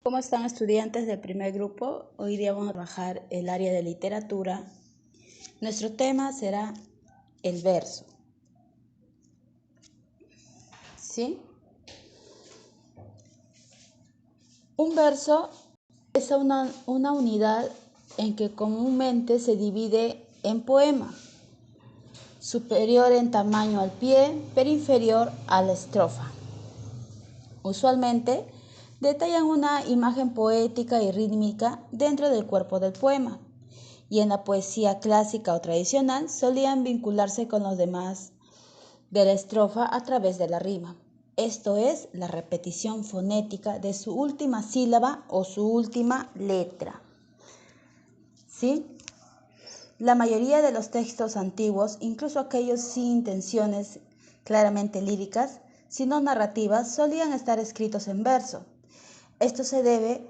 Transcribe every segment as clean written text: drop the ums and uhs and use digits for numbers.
¿Cómo están estudiantes del primer grupo? Hoy día vamos a trabajar el área de literatura. Nuestro tema será el verso. ¿Sí? Un verso es una unidad en que comúnmente se divide en poema, superior en tamaño al pie, pero inferior a la estrofa. Usualmente detallan una imagen poética y rítmica dentro del cuerpo del poema, y en la poesía clásica o tradicional solían vincularse con los demás de la estrofa a través de la rima. Esto es la repetición fonética de su última sílaba o su última letra. ¿Sí? La mayoría de los textos antiguos, incluso aquellos sin intenciones claramente líricas, sino narrativas, solían estar escritos en verso. Esto se debe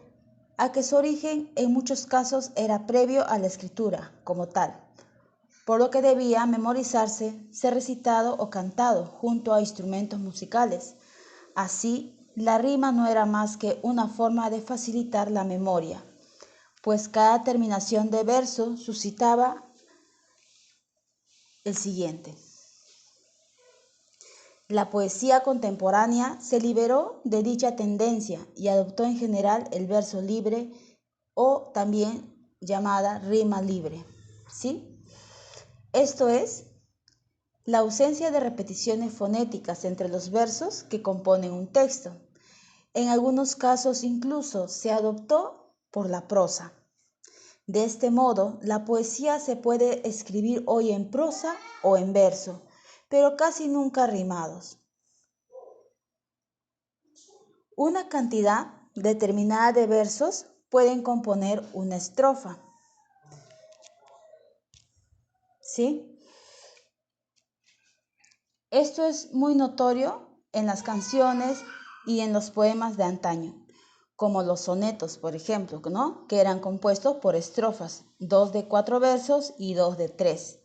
a que su origen en muchos casos era previo a la escritura como tal, por lo que debía memorizarse, ser recitado o cantado junto a instrumentos musicales. Así, la rima no era más que una forma de facilitar la memoria, pues cada terminación de verso suscitaba el siguiente. La poesía contemporánea se liberó de dicha tendencia y adoptó en general el verso libre o también llamada rima libre. ¿Sí? Esto es la ausencia de repeticiones fonéticas entre los versos que componen un texto. En algunos casos incluso se adoptó por la prosa. De este modo, la poesía se puede escribir hoy en prosa o en verso, pero casi nunca rimados. Una cantidad determinada de versos pueden componer una estrofa. ¿Sí? Esto es muy notorio en las canciones y en los poemas de antaño, como los sonetos, por ejemplo, ¿no? Que eran compuestos por estrofas, 2 de 4 versos y 2 de 3.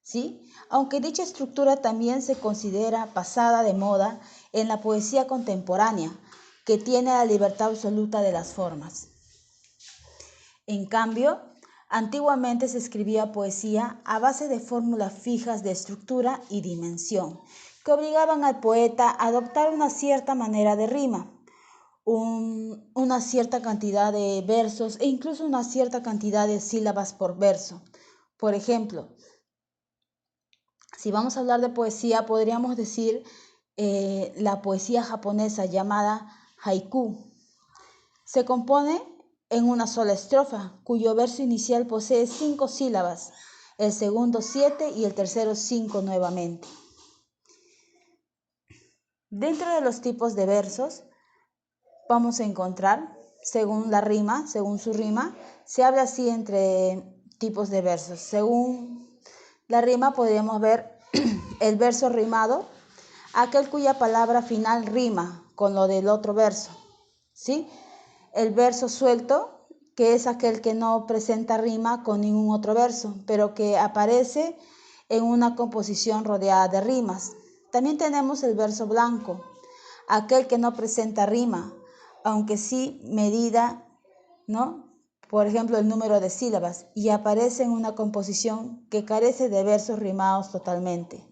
¿Sí? Aunque dicha estructura también se considera pasada de moda en la poesía contemporánea, que tiene la libertad absoluta de las formas. En cambio, antiguamente se escribía poesía a base de fórmulas fijas de estructura y dimensión, que obligaban al poeta a adoptar una cierta manera de rima, una cierta cantidad de versos e incluso una cierta cantidad de sílabas por verso. Por ejemplo, si vamos a hablar de poesía, podríamos decir la poesía japonesa llamada haiku. Se compone en una sola estrofa, cuyo verso inicial posee 5 sílabas, el segundo 7 y el tercero 5 nuevamente. Dentro de los tipos de versos, vamos a encontrar, según su rima, se habla así entre tipos de versos. Según la rima podríamos ver el verso rimado, aquel cuya palabra final rima con lo del otro verso, ¿sí? El verso suelto, que es aquel que no presenta rima con ningún otro verso, pero que aparece en una composición rodeada de rimas. También tenemos el verso blanco, aquel que no presenta rima, aunque sí medida, ¿no? Por ejemplo, el número de sílabas, y aparece en una composición que carece de versos rimados totalmente.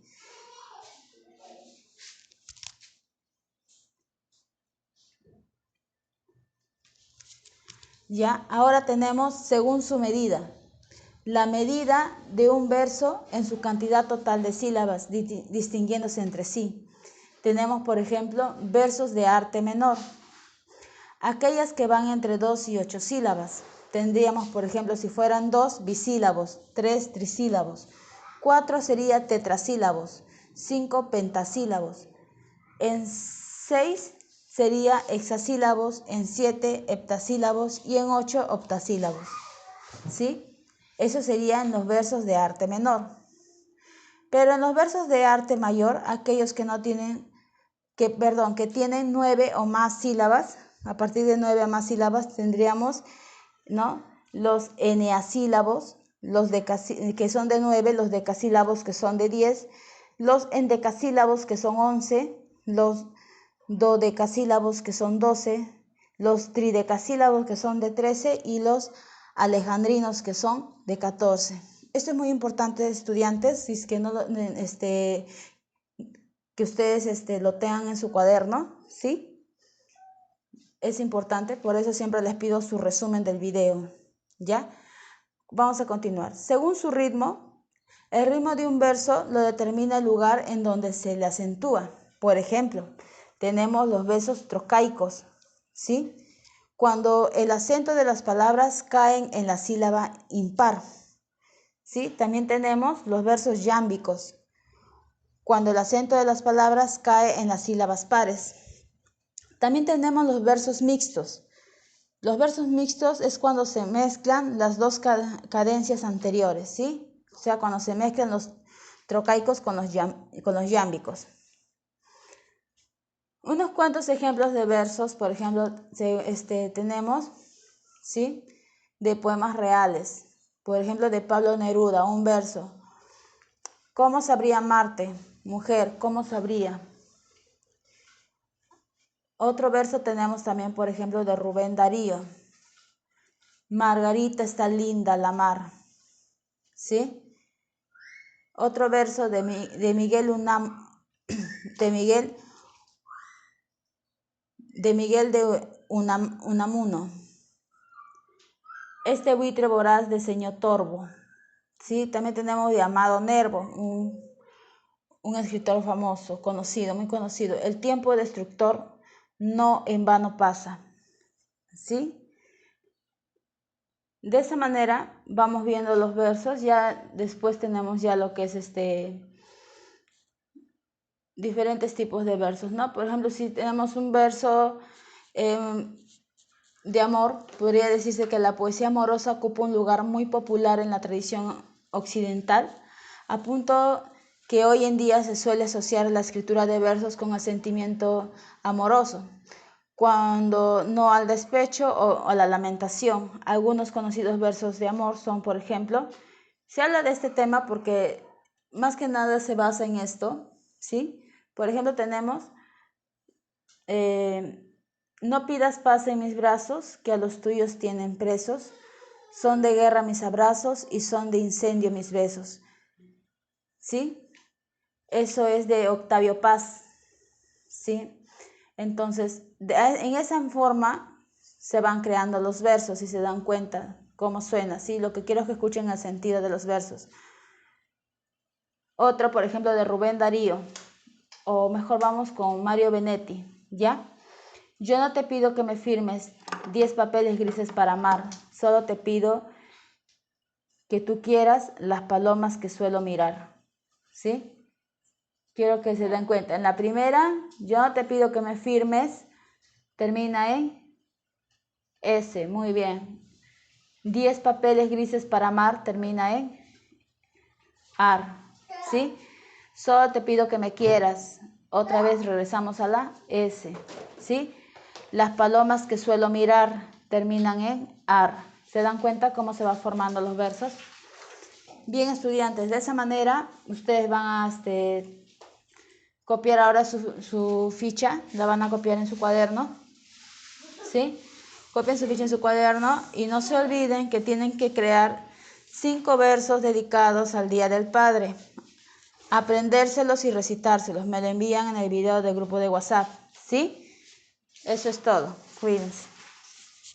Ya, ahora tenemos según su medida. La medida de un verso en su cantidad total de sílabas, distinguiéndose entre sí. Tenemos, por ejemplo, versos de arte menor, aquellas que van entre 2 y 8 sílabas. Tendríamos, por ejemplo, si fueran 2, bisílabos, 3, trisílabos, 4 sería tetrasílabos, 5 pentasílabos, en 6 sería hexasílabos, en 7 heptasílabos y en 8 octasílabos. ¿Sí? Eso serían los versos de arte menor. Pero en los versos de arte mayor, aquellos que tienen 9 o más sílabas, a partir de 9 o más sílabas tendríamos, ¿no?, los eneasílabos, que son de 9, los decasílabos que son de 10, los endecasílabos que son 11, los dodecasílabos que son 12, los tridecasílabos que son de 13 y los alejandrinos que son de 14. Esto es muy importante, estudiantes, si es que no que ustedes lo tengan en su cuaderno, ¿sí? Es importante, por eso siempre les pido su resumen del video, ¿ya? Vamos a continuar. Según su ritmo, el ritmo de un verso lo determina el lugar en donde se le acentúa. Por ejemplo, tenemos los versos trocaicos, ¿sí? Cuando el acento de las palabras caen en la sílaba impar, ¿sí? También tenemos los versos yámbicos, cuando el acento de las palabras cae en las sílabas pares. También tenemos los versos mixtos. Los versos mixtos es cuando se mezclan las dos cadencias anteriores, ¿sí? O sea, cuando se mezclan los trocaicos con los yámbicos. Unos cuantos ejemplos de versos, por ejemplo, tenemos, ¿sí? De poemas reales. Por ejemplo, de Pablo Neruda, un verso. ¿Cómo sabría amarte, mujer? ¿Cómo sabría? Otro verso tenemos también, por ejemplo, de Rubén Darío. Margarita está linda la mar, ¿sí? Otro verso de Miguel de Unamuno. Este buitre voraz de señor Torbo, ¿sí? También tenemos de Amado Nervo, un escritor famoso, conocido, muy conocido. El tiempo destructor no en vano pasa, ¿sí? De esa manera vamos viendo los versos, ya después tenemos ya lo que es diferentes tipos de versos, ¿no? Por ejemplo, si tenemos un verso de amor, podría decirse que la poesía amorosa ocupa un lugar muy popular en la tradición occidental, a punto que hoy en día se suele asociar la escritura de versos con el sentimiento amoroso, cuando no al despecho o a la lamentación. Algunos conocidos versos de amor son, por ejemplo, se habla de este tema porque más que nada se basa en esto, ¿sí? Por ejemplo, tenemos, no pidas paz en mis brazos, que a los tuyos tienen presos, son de guerra mis abrazos y son de incendio mis besos, ¿sí? Eso es de Octavio Paz, ¿sí? Entonces, en esa forma se van creando los versos y se dan cuenta cómo suena, ¿sí? Lo que quiero es que escuchen el sentido de los versos. Otro, por ejemplo, de Rubén Darío, o mejor vamos con Mario Benetti, ¿ya? Yo no te pido que me firmes 10 papeles grises para amar, solo te pido que tú quieras las palomas que suelo mirar, ¿sí? Quiero que se den cuenta. En la primera, yo no te pido que me firmes, termina en S, muy bien. 10 papeles grises para amar, termina en AR, ¿sí? Solo te pido que me quieras. Otra vez regresamos a la S, ¿sí? Las palomas que suelo mirar terminan en AR. ¿Se dan cuenta cómo se van formando los versos? Bien, estudiantes, de esa manera ustedes van a copiar ahora su ficha, la van a copiar en su cuaderno, ¿sí? Copien su ficha en su cuaderno y no se olviden que tienen que crear 5 versos dedicados al Día del Padre. Aprendérselos y recitárselos. Me lo envían en el video del grupo de WhatsApp, ¿sí? Eso es todo. Cuídense.